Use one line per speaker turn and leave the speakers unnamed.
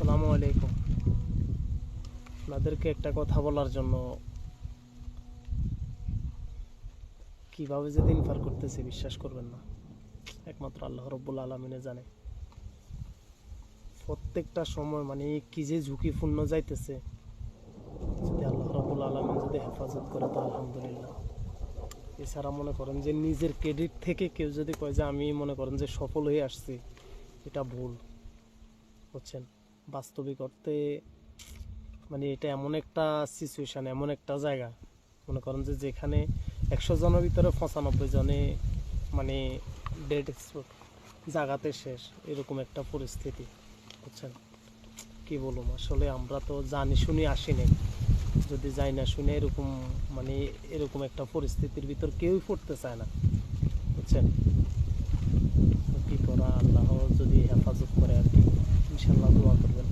আসসালামু আলাইকুম। আপনাদেরকে একটা কথা বলার জন্য কিভাবে যে দিন পার করতেছি বিশ্বাস করবেন না, একমাত্র আল্লাহ রব্বুল আলমিনে জানে। প্রত্যেকটা সময় মানে কি যে ঝুঁকিপূর্ণ যাইতেছে, যদি আল্লাহ রব্বুল আলমিন যদি হেফাজত করে তো আলহামদুলিল্লাহ। এছাড়া মনে করেন যে নিজের ক্রেডিট থেকে কেউ যদি কয় যে আমি মনে করেন যে সফল হয়ে আসছি, এটা ভুল। বুঝছেন, বাস্তবিক অর্থে মানে এটা এমন একটা সিচুয়েশান, এমন একটা জায়গা মনে করেন যে যেখানে 100 জনের ভিতরে 95 জনে মানে ডেড স্পট, জাগাতে শেষ, এরকম একটা পরিস্থিতি। বুঝছেন, কি বলুম, আসলে আমরা তো জানি শুনি আসি নাই। যদি যাই না শুনে এরকম মানে এরকম একটা পরিস্থিতির ভিতর কেউই পড়তে চায় না। বুঝছেন, তো কী করা, আল্লাহ যদি হেফাজত করে আর কি। ইনশাল্লাহ দোয়া করবেন।